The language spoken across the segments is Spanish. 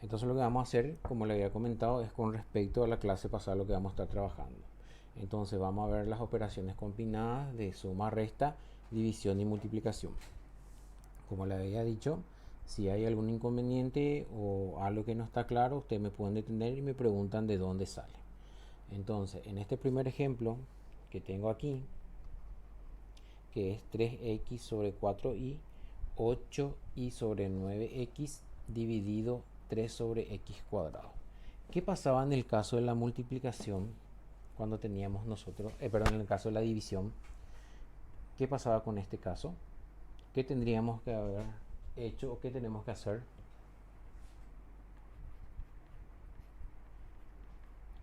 Entonces lo que vamos a hacer, como le había comentado, es con respecto a la clase pasada lo que vamos a estar trabajando. Entonces vamos a ver las operaciones combinadas de suma, resta, división y multiplicación. Como le había dicho, si hay algún inconveniente o algo que no está claro, ustedes me pueden detener y me preguntan de dónde sale. Entonces, en este primer ejemplo que tengo aquí, que es 3x sobre 4y, 8y sobre 9x dividido 3 sobre x cuadrado. ¿Qué pasaba en el caso de la multiplicación cuando teníamos nosotros, perdón, en el caso de la división? ¿Qué pasaba con este caso? ¿Qué tendríamos que haber hecho o qué tenemos que hacer?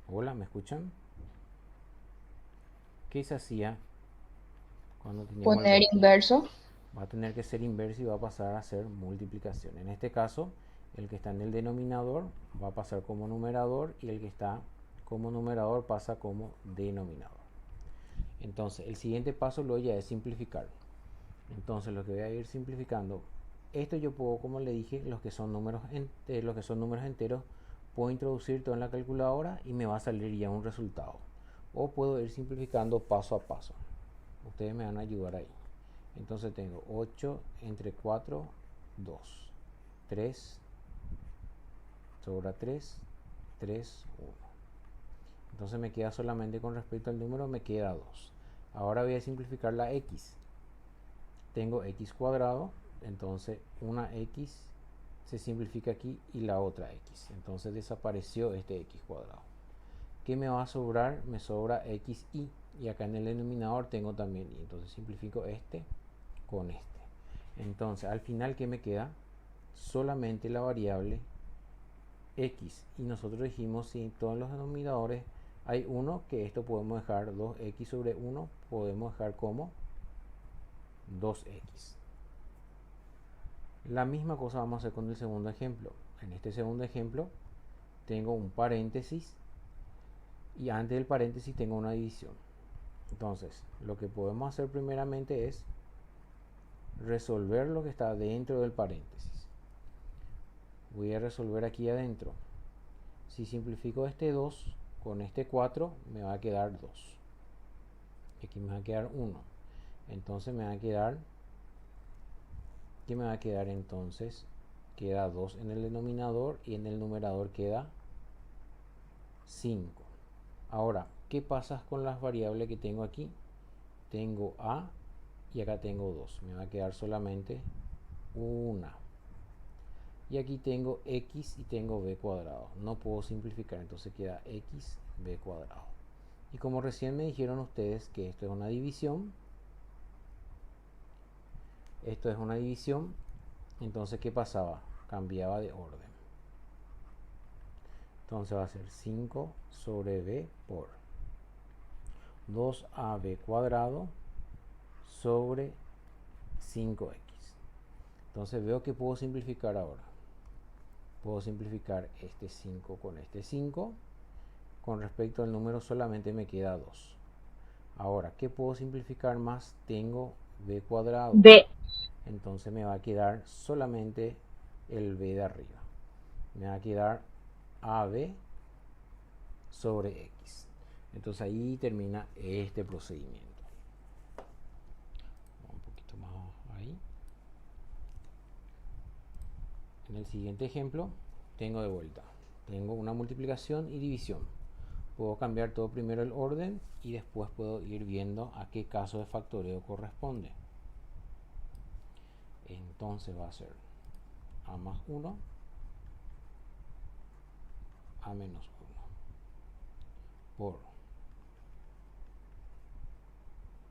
Hola, ¿me escuchan? ¿Qué se hacía cuando teníamos el Poner resto? inverso. Va a tener que ser inverso y va a pasar a ser multiplicación. En este caso, el que está en el denominador va a pasar como numerador y el que está como numerador pasa como denominador. Entonces, el siguiente paso luego ya es simplificar. Entonces, lo que voy a ir simplificando, esto yo puedo, como le dije, los que son números enteros, puedo introducir todo en la calculadora y me va a salir ya un resultado. O puedo ir simplificando paso a paso. Ustedes me van a ayudar ahí. Entonces tengo 8 entre 4, 2. 3 sobre 3, 3, 1. Entonces me queda solamente con respecto al número, me queda 2. Ahora voy a simplificar la x. Tengo x cuadrado, entonces una x se simplifica aquí y la otra x. Entonces desapareció este x cuadrado. ¿Qué me va a sobrar? Me sobra xy. Y acá en el denominador tengo también y. Entonces simplifico este con este. Entonces al final, ¿qué me queda? Solamente la variable x. Y nosotros dijimos, si en todos los denominadores hay 1, que esto podemos dejar 2x sobre 1, podemos dejar como 2x. La misma cosa vamos a hacer con el segundo ejemplo. En este segundo ejemplo tengo un paréntesis y antes del paréntesis tengo una división. Entonces, lo que podemos hacer primeramente es resolver lo que está dentro del paréntesis. Voy a resolver aquí adentro. Si simplifico este 2 con este 4, me va a quedar 2. Aquí me va a quedar 1. Entonces me va a quedar, ¿qué me va a quedar entonces? Queda 2 en el denominador y en el numerador queda 5. Ahora, ¿qué pasa con las variables que tengo aquí? Tengo a y acá tengo 2. Me va a quedar solamente una. Y aquí tengo x y tengo b cuadrado. No puedo simplificar, entonces queda x b cuadrado. Y como recién me dijeron ustedes que esto es una división, entonces ¿qué pasaba? Cambiaba de orden. Entonces va a ser 5 sobre b por 2ab cuadrado sobre 5x. Entonces veo que puedo simplificar ahora. Puedo simplificar este 5 con este 5. Con respecto al número solamente me queda 2. Ahora, ¿qué puedo simplificar más? Tengo b cuadrado. B. Entonces me va a quedar solamente el b de arriba. Me va a quedar ab sobre x. Entonces ahí termina este procedimiento. Un poquito más ahí. En el siguiente ejemplo tengo de vuelta. Tengo una multiplicación y división. Puedo cambiar todo primero el orden y después puedo ir viendo a qué caso de factoreo corresponde. Entonces va a ser a más 1, a menos 1 por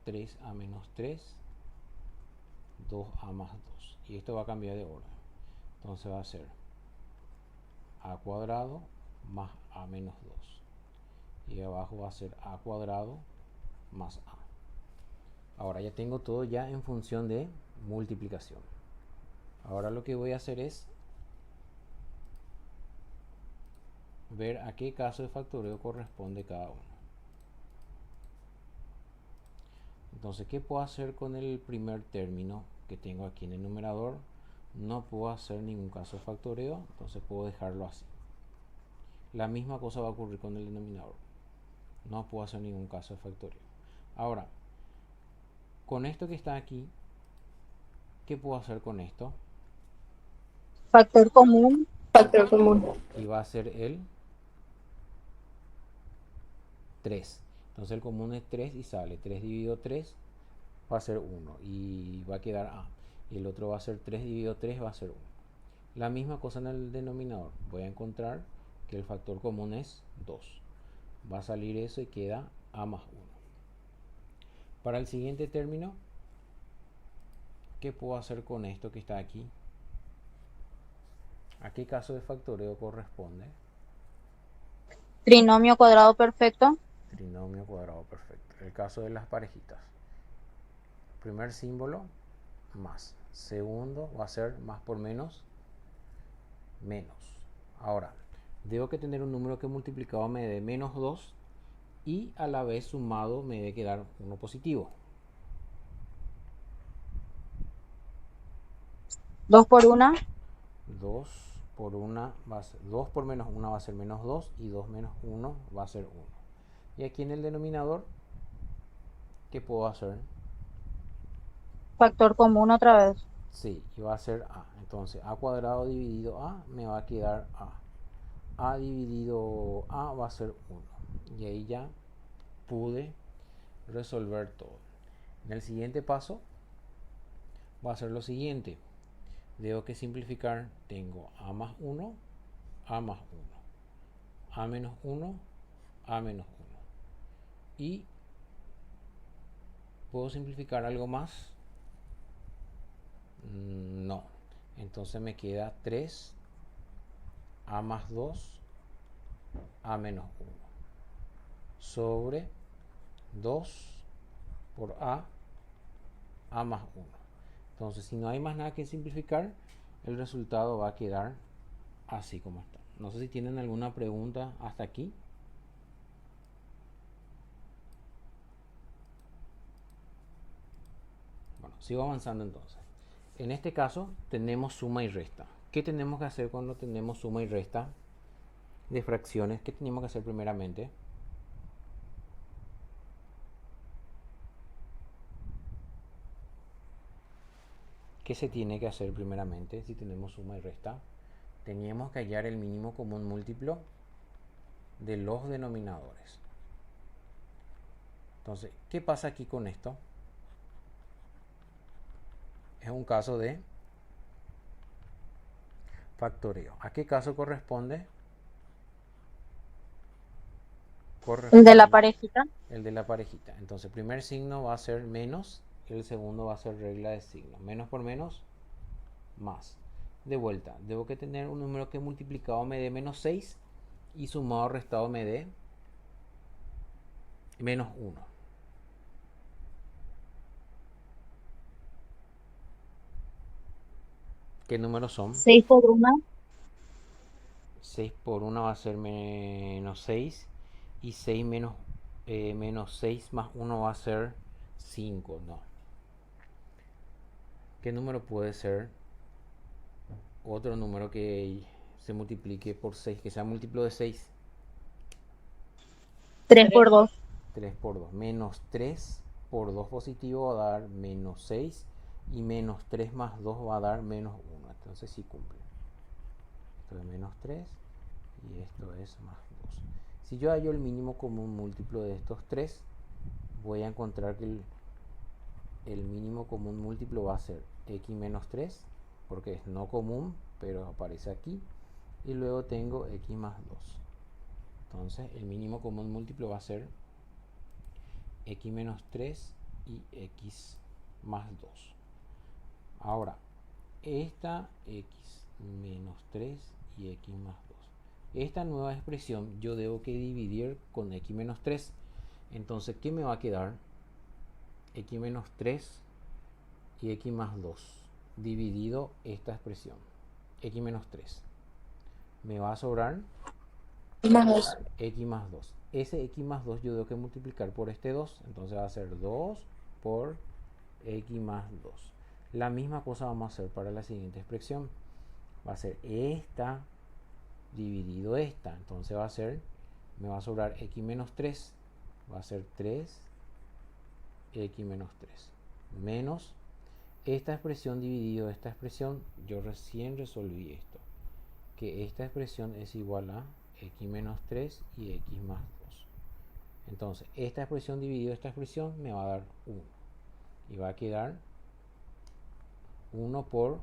3a menos 3, 2a más 2. Y esto va a cambiar de orden. Entonces va a ser a cuadrado más a menos 2. Y abajo va a ser a cuadrado más a. Ahora ya tengo todo ya en función de multiplicación. Ahora lo que voy a hacer es ver a qué caso de factoreo corresponde cada uno. Entonces, ¿qué puedo hacer con el primer término que tengo aquí en el numerador? no puedo hacer ningún caso de factoreo, entonces puedo dejarlo así. La misma cosa va a ocurrir con el denominador. No puedo hacer ningún caso de factoreo. Ahora, con esto que está aquí, ¿qué puedo hacer con esto? Factor común. Factor común. Y va a ser el 3. Entonces el común es 3 y sale 3 dividido 3 va a ser 1 y va a quedar A. Y el otro va a ser 3 dividido 3 va a ser 1. La misma cosa en el denominador. Voy a encontrar que el factor común es 2. Va a salir eso y queda A más 1. Para el siguiente término, ¿qué puedo hacer con esto que está aquí? ¿A qué caso de factoreo corresponde? Trinomio cuadrado perfecto. Trinomio cuadrado perfecto. El caso de las parejitas. Primer símbolo, más. Segundo va a ser más por menos, menos. Ahora, debo que tener un número que multiplicado me dé menos 2 y a la vez sumado me debe quedar uno positivo. 2 por 1. 2 por 1 va a ser 2 por menos 1 va a ser menos 2 y 2 menos 1 va a ser 1. Y aquí en el denominador, ¿qué puedo hacer? Factor común otra vez. Sí, y va a ser A. Entonces, A cuadrado dividido A me va a quedar A. A dividido A va a ser 1. Y ahí ya pude resolver todo. En el siguiente paso va a ser lo siguiente. Debo que simplificar. Tengo A más 1, A más 1, A menos 1, A menos 1. Y ¿puedo simplificar algo más? No. Entonces me queda 3, A más 2, A menos 1. Sobre 2 por A más 1. Entonces, si no hay más nada que simplificar, el resultado va a quedar así como está. No sé si tienen alguna pregunta hasta aquí. Bueno, sigo avanzando entonces. En este caso tenemos suma y resta. ¿Qué tenemos que hacer cuando tenemos suma y resta de fracciones? ¿Qué tenemos que hacer primeramente? ¿Qué se tiene que hacer primeramente si tenemos suma y resta? Teníamos que hallar el mínimo común múltiplo de los denominadores. Entonces, ¿qué pasa aquí con esto? Es un caso de factoreo. ¿A qué caso corresponde? El de la Corresponde parejita. el de la parejita. Entonces, el primer signo va a ser menos y el segundo va a ser regla de signo. Menos por menos, más. De vuelta, debo que tener un número que multiplicado me dé menos 6 y sumado o restado me dé menos 1. ¿Qué números son? 6 por 1. 6 por 1 va a ser menos 6 y 6 menos 6 más 1 va a ser 5. No. ¿Qué número puede ser otro número que se multiplique por 6, que sea múltiplo de 6? 3 por 2. 3 por 2. Menos 3 por 2 positivo va a dar menos 6 y menos 3 más 2 va a dar menos 1. Entonces sí cumple. Esto es menos 3 y esto es más 2. Si yo hallo el mínimo común múltiplo de estos 3, voy a encontrar que el mínimo común múltiplo va a ser x menos 3, porque es no común, pero aparece aquí. Y luego tengo x más 2. Entonces el mínimo común múltiplo va a ser x menos 3 y x más 2. Ahora, esta x menos 3 y x más 2. Esta nueva expresión yo debo que dividir con x menos 3. Entonces, ¿qué me va a quedar? X menos 3 y x más 2 dividido esta expresión. X menos 3. Me va a sobrar Más 2. x más 2. Ese x más 2 yo debo que multiplicar por este 2. Entonces va a ser 2 por x más 2. La misma cosa vamos a hacer para la siguiente expresión. Va a ser esta dividido esta. Entonces va a ser, me va a sobrar x menos 3. Va a ser 3x menos 3. Menos esta expresión dividido esta expresión. Yo recién resolví esto. Que esta expresión es igual a x menos 3 y x más 2. Entonces, esta expresión dividido esta expresión me va a dar 1. Y va a quedar 1 por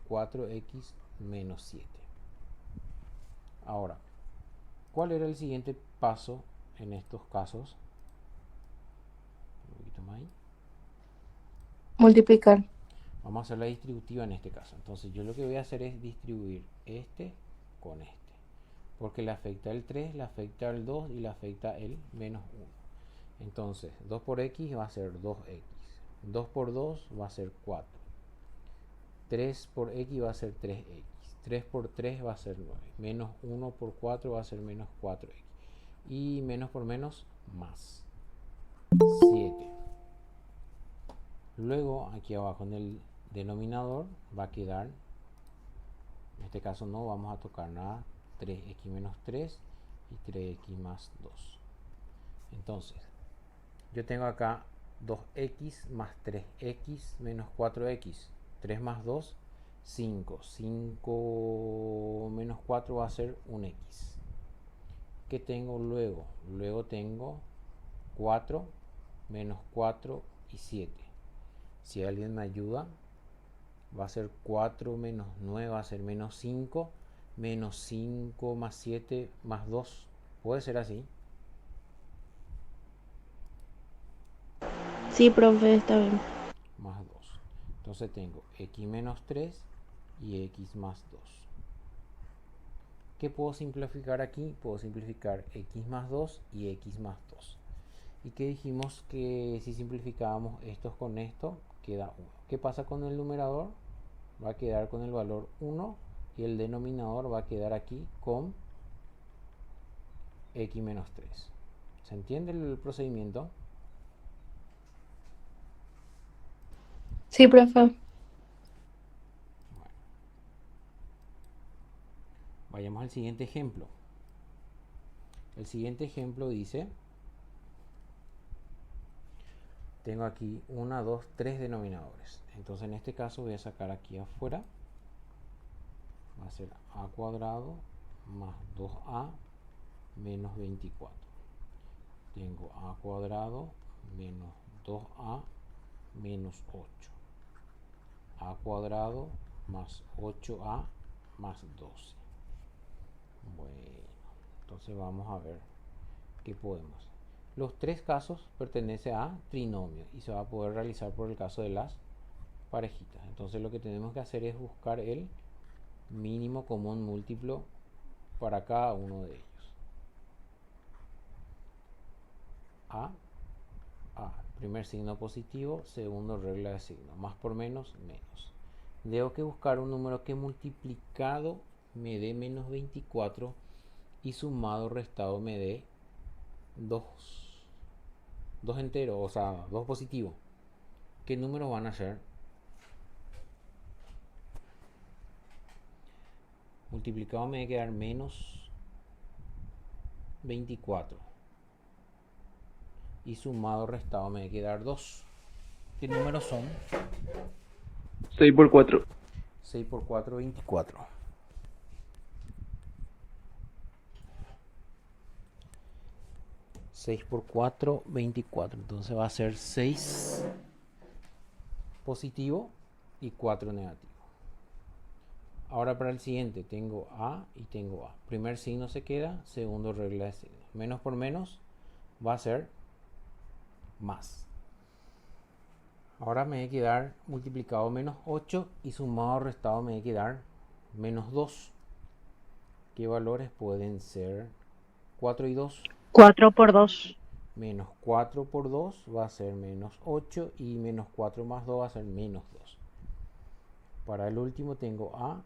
4x menos 7. Ahora, ¿cuál era el siguiente paso en estos casos? Un poquito más ahí. Multiplicar. Vamos a hacer la distributiva en este caso. Entonces yo lo que voy a hacer es distribuir este con este. Porque le afecta el 3, le afecta el 2 y le afecta el menos 1. Entonces 2 por x va a ser 2x. 2 por 2 va a ser 4. 3 por x va a ser 3x. 3 por 3 va a ser 9. Menos 1 por 4 va a ser menos 4x. Y menos por menos, más 7. Luego aquí abajo en el denominador va a quedar, en este caso no vamos a tocar nada, 3x menos 3 y 3x más 2. Entonces, yo tengo acá 2x más 3x menos 4x. 3 más 2, 5. 5 menos 4 va a ser un x. ¿Qué tengo luego? Luego tengo 4 menos 4 y 7. Si alguien me ayuda, va a ser 4 menos 9, va a ser menos 5. Menos 5 más 7 más 2. ¿Puede ser así? Sí, profe, está bien. Más 2. Entonces tengo x menos 3 y x más 2. ¿Qué puedo simplificar aquí? Puedo simplificar x más 2 y x más 2. ¿Y qué dijimos? Que si simplificábamos estos con esto, queda 1. ¿Qué pasa con el numerador? Va a quedar con el valor 1 y el denominador va a quedar aquí con x menos 3. ¿Se entiende el procedimiento? Sí, profe. Bueno, vayamos al siguiente ejemplo. El siguiente ejemplo dice, tengo aquí 1, 2, 3 denominadores. Entonces en este caso voy a sacar aquí afuera, va a ser a cuadrado más 2a menos 24. Tengo a cuadrado menos 2a menos 8. A cuadrado más 8a más 12. Bueno, entonces vamos a ver qué podemos. Los tres casos pertenecen a trinomio y se va a poder realizar por el caso de las parejitas. Entonces lo que tenemos que hacer es buscar el mínimo común múltiplo para cada uno de ellos. A, primer signo positivo, segundo regla de signo, más por menos, menos. Tengo que buscar un número que multiplicado me dé menos 24 y sumado restado me dé 2 enteros, o sea, 2 positivos. ¿Qué números van a ser? Multiplicado me va a quedar menos 24 y sumado restado me va a quedar 2. ¿Qué números son? 6 por 4. 6 por 4, 24. 6 por 4, 24. Entonces va a ser 6 positivo y 4 negativo. Ahora para el siguiente tengo A y tengo A. Primer signo se queda, segundo regla de signo. Menos por menos va a ser más. Ahora me va a quedar multiplicado menos 8 y sumado restado me va a quedar menos 2. ¿Qué valores pueden ser? 4 y 2. 4 por 2. Menos 4 por 2 va a ser menos 8 y menos 4 más 2 va a ser menos 2. Para el último tengo A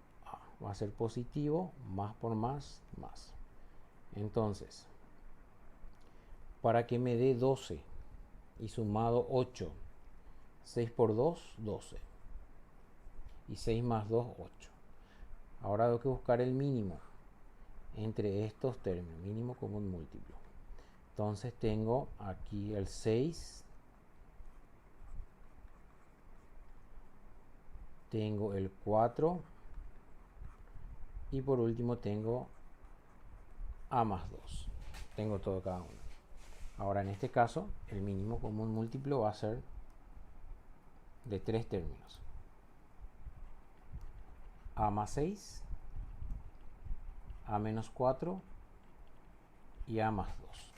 va a ser positivo, más por más, más. Entonces, para que me dé 12 y sumado 8 6 por 2, 12. Y 6 más 2, 8. Ahora tengo que buscar el mínimo entre estos términos, mínimo común múltiplo. Entonces tengo aquí el 6, tengo el 4 y por último tengo a más 2. Tengo todo cada uno. Ahora en este caso el mínimo común múltiplo va a ser de 3 términos. A más 6, a menos 4 y a más 2.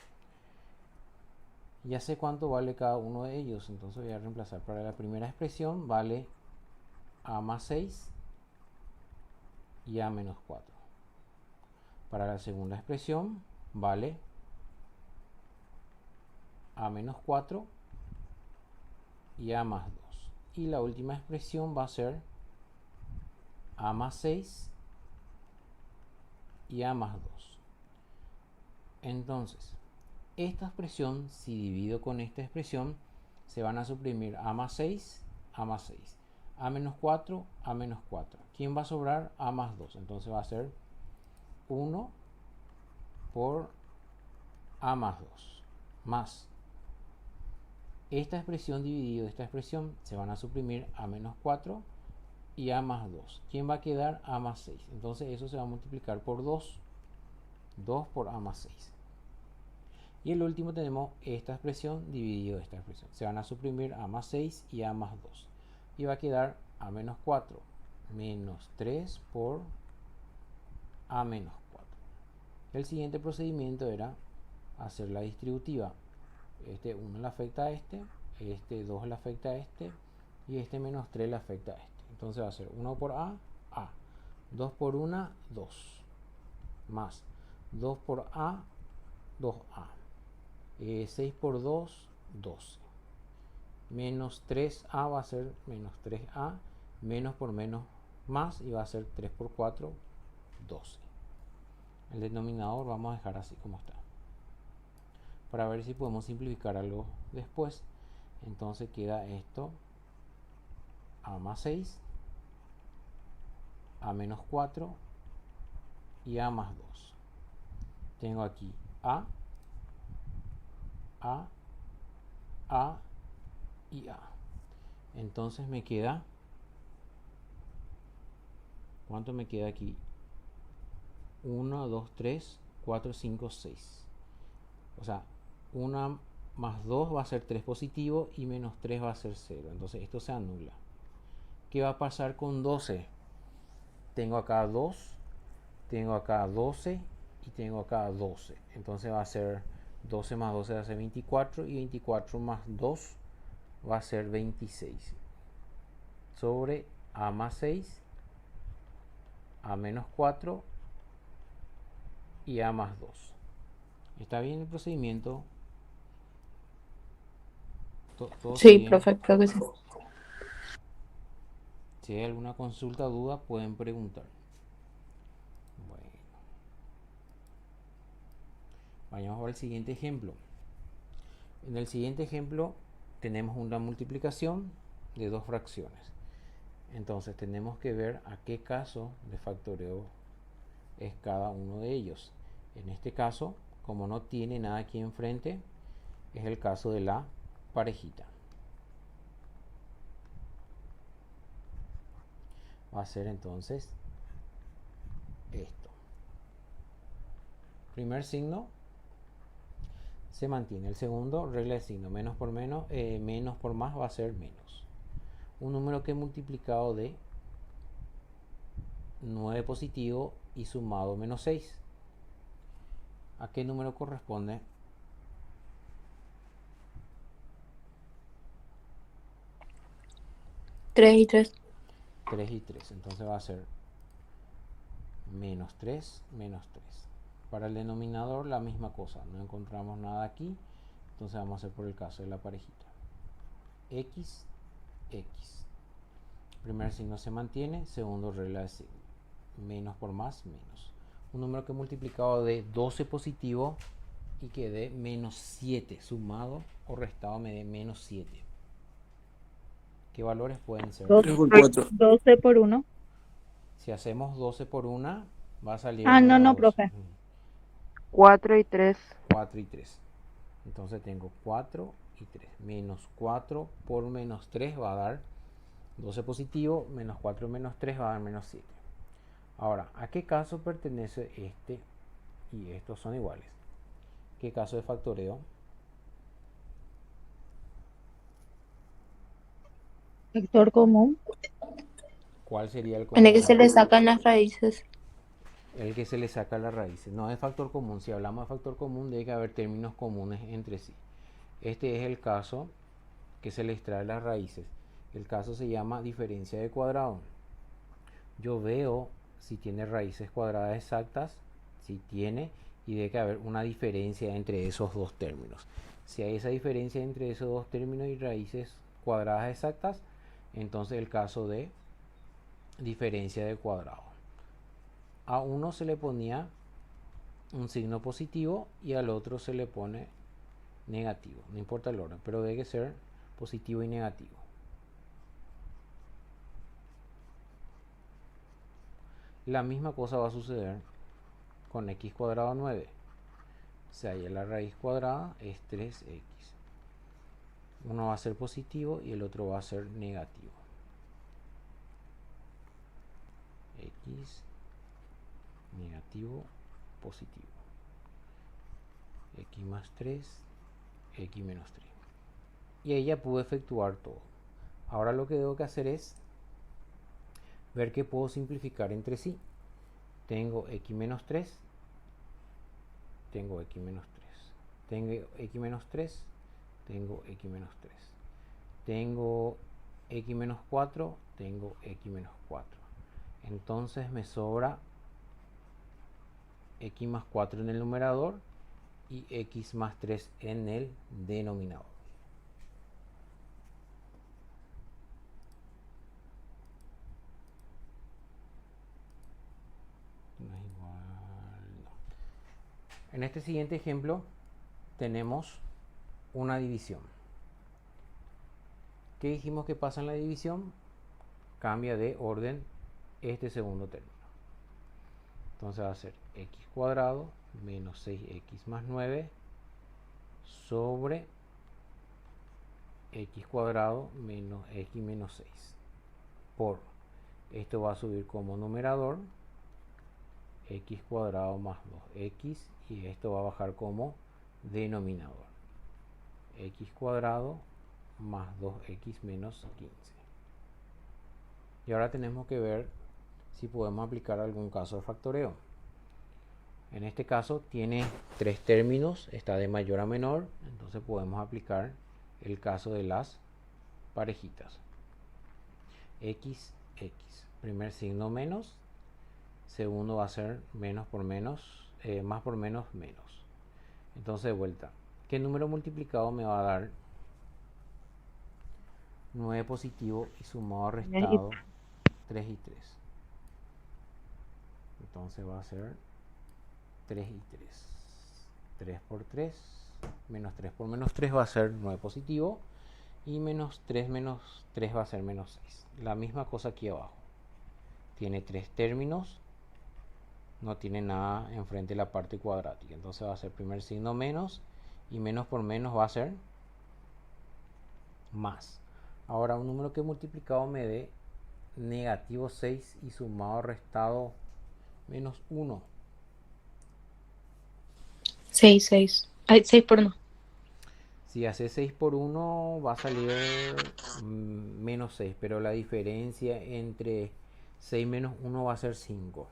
Ya sé cuánto vale cada uno de ellos, entonces voy a reemplazar. Para la primera expresión vale a más 6 y a menos 4. Para la segunda expresión vale a menos 4 y a más 2. Y la última expresión va a ser a más 6 y a más 2. Entonces, esta expresión, si divido con esta expresión, se van a suprimir a más 6, a más 6. A menos 4, a menos 4. ¿Quién va a sobrar? A más 2. Entonces va a ser 1 por a más 2. Más esta expresión dividido esta expresión, se van a suprimir a menos 4 y a más 2. ¿Quién va a quedar? A más 6. Entonces eso se va a multiplicar por 2. 2 por a más 6. Y el último tenemos esta expresión dividido esta expresión. Se van a suprimir a más 6 y a más 2. Y va a quedar a menos 4 menos 3 por a menos 4. El siguiente procedimiento era hacer la distributiva. Este 1 le afecta a este 2 le afecta a este, y este menos 3 le afecta a este. Entonces va a ser 1 por a, 2 por 1, 2, más 2 por a, 2a. 6 por 2, 12. Menos 3a va a ser menos 3a, menos por menos más, y va a ser 3 por 4, 12. El denominador vamos a dejar así como está, para ver si podemos simplificar algo después. Entonces queda esto a más 6, a menos 4 y a más 2. Tengo aquí a y a. Entonces me queda, ¿cuánto me queda aquí? 1, 2, 3, 4, 5, 6. O sea, 1 más 2 va a ser 3 positivo y menos 3 va a ser 0. Entonces esto se anula. ¿Qué va a pasar con 12? Tengo acá 2, tengo acá 12 y tengo acá 12. Entonces va a ser 12 más 12 va a ser 24, y 24 más 2 va a ser 26. Sobre a más 6, a menos 4 y a más 2. ¿Está bien el procedimiento? ¿Todo Sí, bien? profe, creo que sí. Si hay alguna consulta o duda, pueden preguntar. Bueno, vayamos al siguiente ejemplo. En el siguiente ejemplo tenemos una multiplicación de dos fracciones. Entonces tenemos que ver a qué caso de factoreo es cada uno de ellos. En este caso, como no tiene nada aquí enfrente, es el caso de la parejita. Va a ser entonces esto. Primer signo se mantiene. El segundo, regla de signo. Menos por menos, menos por más va a ser menos. Un número que he multiplicado de 9 positivo y sumado menos 6. ¿A qué número corresponde? Tres y 3. 3 y 3. Entonces va a ser menos 3, menos 3. Para el denominador la misma cosa. No encontramos nada aquí. Entonces vamos a hacer por el caso de la parejita. X, X. Primer signo se mantiene. Segundo, regla de signo. Menos por más, menos. Un número que he multiplicado de 12 positivo y que dé menos 7. Sumado o restado me dé menos 7. ¿Qué valores pueden ser? 3 por 4. 12 por 1. Si hacemos 12 por 1, va a salir Ah, no, menos no, 2. profe. 4 y 3. 4 y 3. Entonces tengo 4 y 3. Menos 4 por menos 3 va a dar 12 positivo. Menos 4 menos 3 va a dar menos 7. Ahora, ¿a qué caso pertenece este y estos son iguales? ¿Qué caso de factoreo? Factor común. ¿Cuál sería el En el que común? se le sacan las raíces. El que se le saca las raíces. No es factor común. Si hablamos de factor común, debe que haber términos comunes entre sí. Este es el caso que se le extrae las raíces. El caso se llama diferencia de cuadrado. Yo veo si tiene raíces cuadradas exactas, si tiene, y debe que haber una diferencia entre esos dos términos. Si hay esa diferencia entre esos dos términos y raíces cuadradas exactas, entonces el caso de diferencia de cuadrado. A uno se le ponía un signo positivo y al otro se le pone negativo. No importa el orden, pero debe ser positivo y negativo. La misma cosa va a suceder con x cuadrado 9. O sea, ya la raíz cuadrada es 3x. Uno va a ser positivo y el otro va a ser negativo. X negativo, positivo. X más 3, X menos 3. Y ahí ya pude efectuar todo. Ahora lo que tengo que hacer es ver que puedo simplificar entre sí. Tengo X menos 3, tengo X menos 3. Tengo X menos 3, tengo X menos 3. Tengo X menos 4, tengo X menos 4. Entonces me sobra X más 4 en el numerador y X más 3 en el denominador. No es igual, no. En este siguiente ejemplo tenemos una división. ¿Qué dijimos que pasa en la división? Cambia de orden este segundo término. Entonces va a ser x cuadrado menos 6x más 9 sobre x cuadrado menos x menos 6 por, esto va a subir como numerador, x cuadrado más 2x, y esto va a bajar como denominador, x cuadrado más 2x menos 15. Y ahora tenemos que ver si podemos aplicar algún caso de factoreo. En este caso tiene tres términos, está de mayor a menor, entonces podemos aplicar el caso de las parejitas. X, X. Primer signo menos, segundo va a ser menos por menos, más por menos, menos. Entonces de vuelta, ¿qué número multiplicado me va a dar 9 positivo y sumado restado 3 y 3? Entonces va a ser 3 y 3. 3 por 3, menos 3 por menos 3 va a ser 9 positivo. Y menos 3 va a ser menos 6. La misma cosa aquí abajo. Tiene tres términos. No tiene nada enfrente de la parte cuadrática. Entonces va a ser primer signo menos. Y menos por menos va a ser más. Ahora un número que multiplicado me dé negativo 6 y sumado restado menos 1. 6, 6. Ay, 6 por 1. Si hace 6 por 1 va a salir menos 6, pero la diferencia entre 6 menos 1 va a ser 5.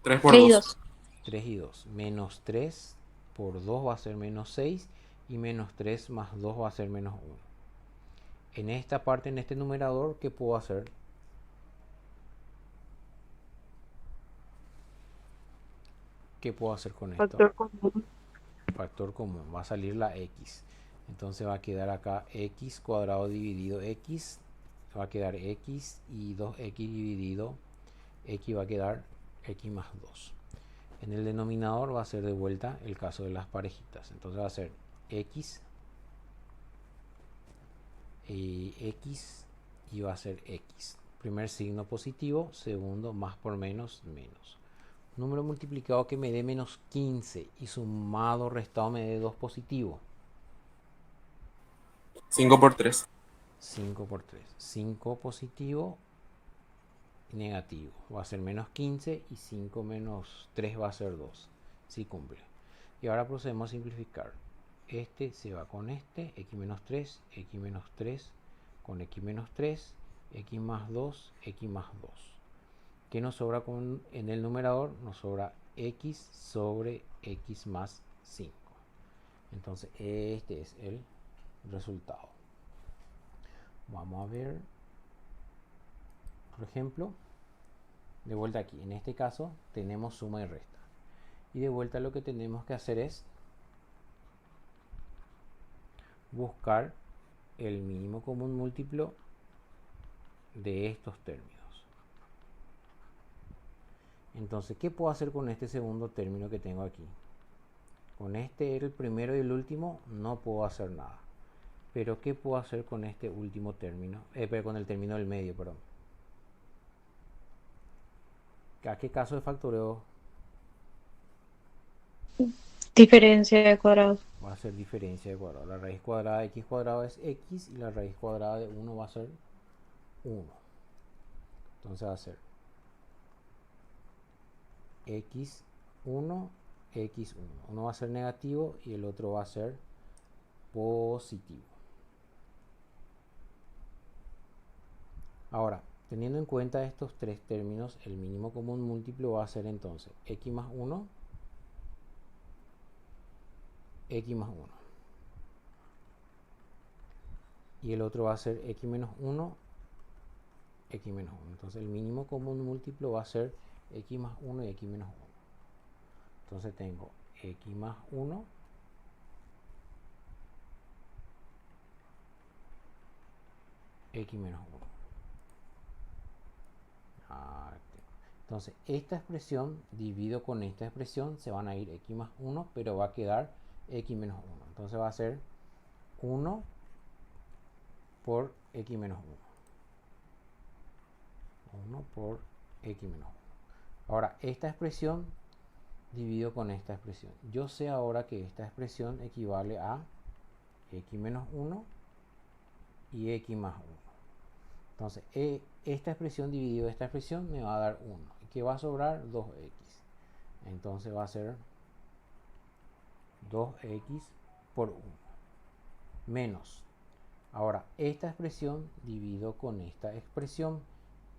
3 por 3 y 2. 2. 3 y 2. Menos 3 por 2 va a ser menos 6 y menos 3 más 2 va a ser menos 1. En esta parte, en este numerador, ¿qué puedo hacer? ¿Qué puedo hacer con esto? Factor común. Factor común, va a salir la x. Entonces va a quedar acá x cuadrado dividido x, va a quedar x, y 2x dividido x va a quedar x más 2. En el denominador va a ser de vuelta el caso de las parejitas. Entonces va a ser x x y va a ser x. Primer signo positivo, segundo más por menos, menos. Número multiplicado que me dé menos 15 y sumado restado me dé 2 positivo. 5 por 3. 5 por 3. 5 positivo, negativo. Va a ser menos 15 y 5 menos 3 va a ser 2. Sí cumple. Y ahora procedemos a simplificar. Este se va con este, x menos 3 con x menos 3, x más 2, x más 2. ¿Qué nos sobra en el numerador? Nos sobra x sobre x más 5. Entonces este es el resultado. Vamos a ver, por ejemplo, de vuelta aquí. En este caso tenemos suma y resta. Y de vuelta lo que tenemos que hacer es buscar el mínimo común múltiplo de estos términos. Entonces, ¿qué puedo hacer con este segundo término que tengo aquí? Con este, el primero y el último, no puedo hacer nada. Pero, ¿qué puedo hacer con este último término? Pero con el término del medio, perdón. ¿A qué caso de factoreo? Diferencia de cuadrados. Va a ser diferencia de cuadrado. La raíz cuadrada de x cuadrado es x y la raíz cuadrada de 1 va a ser 1. Entonces va a ser x1, x1. Uno va a ser negativo y el otro va a ser positivo. Ahora, teniendo en cuenta estos tres términos, el mínimo común múltiplo va a ser entonces x más 1, x más 1. Y el otro va a ser x menos 1, x menos 1. Entonces el mínimo común múltiplo va a ser x más 1 y x menos 1. Entonces tengo x más 1 x menos 1. Entonces esta expresión divido con esta expresión, se van a ir x más 1, pero va a quedar x menos 1. Entonces va a ser 1 por x menos 1. 1 por x menos 1. Ahora esta expresión divido con esta expresión. Yo sé ahora que esta expresión equivale a x menos 1 y x más 1. Entonces esta expresión dividido esta expresión me va a dar 1. ¿Y qué va a sobrar? 2x. Entonces va a ser 2x por 1 menos. Ahora esta expresión divido con esta expresión.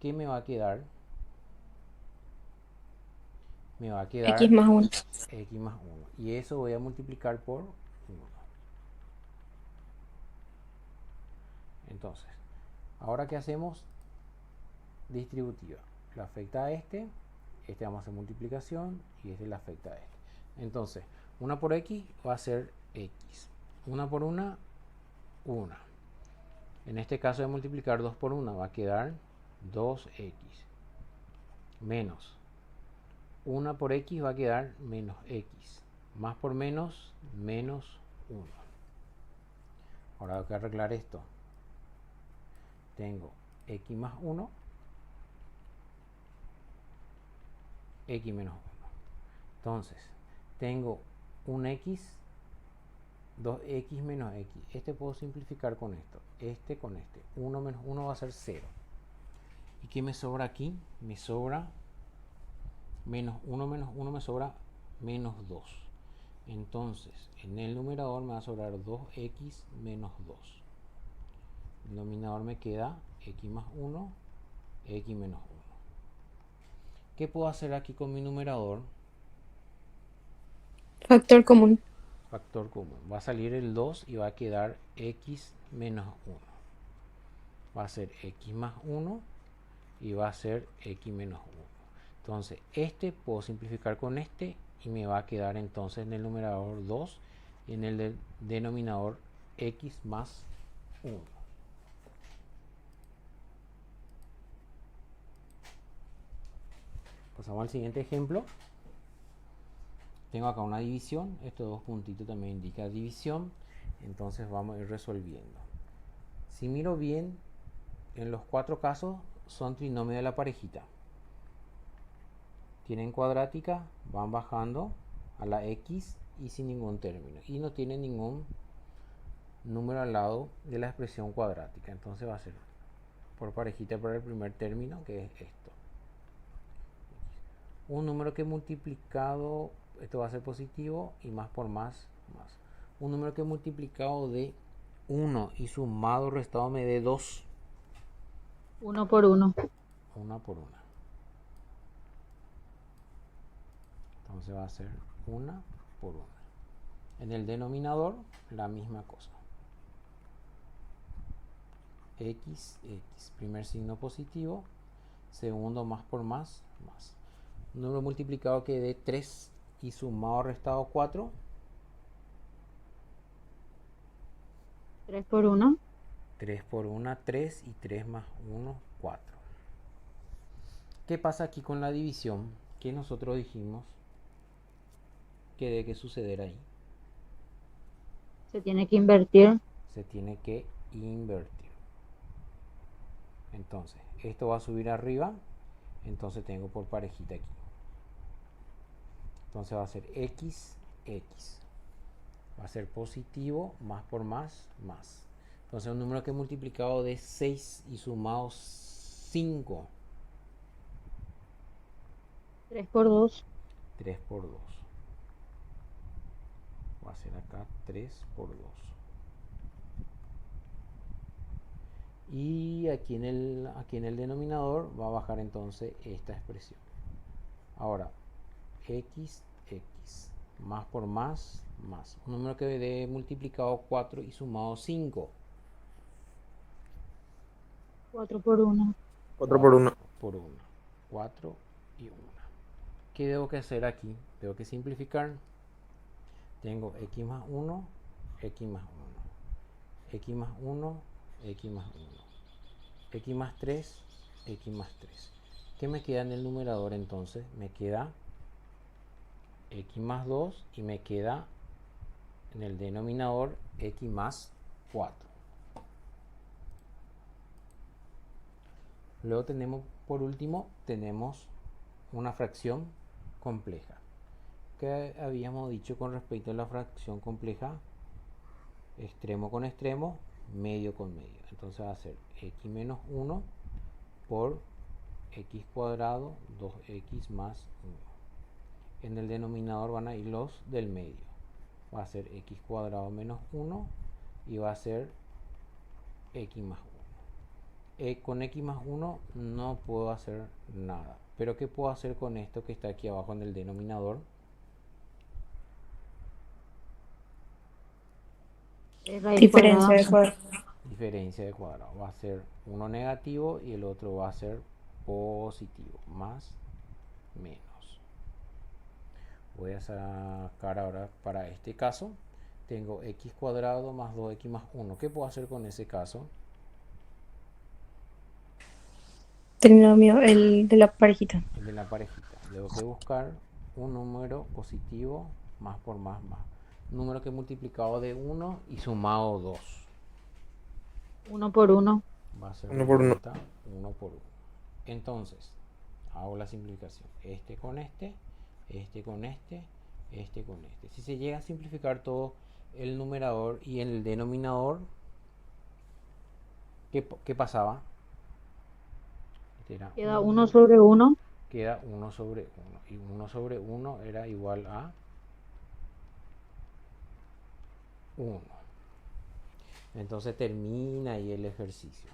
¿Qué me va a quedar? Me va a quedar X más 1. x más 1. Y eso voy a multiplicar por 1. Entonces, ahora ¿qué hacemos? Distributiva. Le afecta a este vamos a hacer multiplicación y este le afecta a este. Entonces, 1 por x va a ser x. 1 por 1, 1. En este caso de multiplicar 2 por 1 va a quedar 2x. Menos 1 por x va a quedar menos x. Más por menos, menos 1. Ahora hay que arreglar esto. Tengo x más 1, x menos 1. Entonces, tengo un x, 2x menos x. Este puedo simplificar con esto. Este con este. 1 menos 1 va a ser 0. ¿Y qué me sobra aquí? Me sobra menos 1 me sobra menos 2. Entonces, en el numerador me va a sobrar 2x menos 2. El denominador me queda x más 1, x menos 1. ¿Qué puedo hacer aquí con mi numerador? Factor común. Factor común. Va a salir el 2 y va a quedar x menos 1. Va a ser x más 1 y va a ser x menos 1. Entonces, este puedo simplificar con este y me va a quedar entonces en el numerador 2 y en el denominador x más 1. Pasamos al siguiente ejemplo. Tengo acá una división. Estos dos puntitos también indica división. Entonces vamos a ir resolviendo. Si miro bien, en los 4 casos son trinomios de la parejita. Tienen cuadrática, van bajando a la x y sin ningún término. Y no tienen ningún número al lado de la expresión cuadrática. Entonces va a ser por parejita para el primer término, que es esto. Un número que multiplicado, esto va a ser positivo, y más por más. Un número que multiplicado de 1 y sumado restado me dé 2. 1 por 1. Una por una. Entonces va a ser una por una. En el denominador, la misma cosa. X, primer signo positivo, segundo más por más. Un número multiplicado que dé 3 y sumado restado 4. 3 por 1. 3 por 1, 3 y 3 más 1, 4. ¿Qué pasa aquí con la división? Que nosotros dijimos que debe que suceder ahí. Se tiene que invertir. Se tiene que invertir. Entonces, esto va a subir arriba. Entonces tengo por parejita aquí. Entonces va a ser x. Va a ser positivo, más por más. Entonces un número que multiplicado de 6 y sumado 5. 3 por 2. 3 por 2. Va a ser acá 3 por 2. Y aquí en el denominador va a bajar entonces esta expresión. Ahora, x. Más por más. Un número que dé multiplicado 4 y sumado 5. 4 por 1. 4 por 1. Por 1. 4 y 1. ¿Qué debo que hacer aquí? Tengo que simplificar. Tengo x más 1, x más 1. X más 1, x más 1. X más 3, x más 3. ¿Qué me queda en el numerador entonces? Me queda x más 2 y me queda en el denominador x más 4. Luego tenemos, por último, tenemos una fracción compleja. ¿Qué habíamos dicho con respecto a la fracción compleja? Extremo con extremo, medio con medio. Entonces va a ser x menos 1 por x cuadrado 2x más 1. En el denominador van a ir los del medio. Va a ser x cuadrado menos 1 y va a ser x más 1. Con x más 1 no puedo hacer nada. Pero ¿qué puedo hacer con esto que está aquí abajo en el denominador? Diferencia de cuadrado. Diferencia de cuadrado. Va a ser uno negativo y el otro va a ser positivo. Más, menos. Voy a sacar ahora para este caso. Tengo x cuadrado más 2x más 1. ¿Qué puedo hacer con ese caso? Trinomio, el de la parejita. El de la parejita. Debo que buscar un número positivo más por más. Número que multiplicado de 1 y sumado 2. 1 por 1. Va a ser 1 por 1. 1 por 1. Entonces, hago la simplificación. Este con este, este con este, este con este. Si se llega a simplificar todo el numerador y el denominador, ¿qué pasaba? Queda 1 sobre 1. Queda 1 sobre 1. Y 1 sobre 1 era igual a 1. Entonces termina ahí el ejercicio.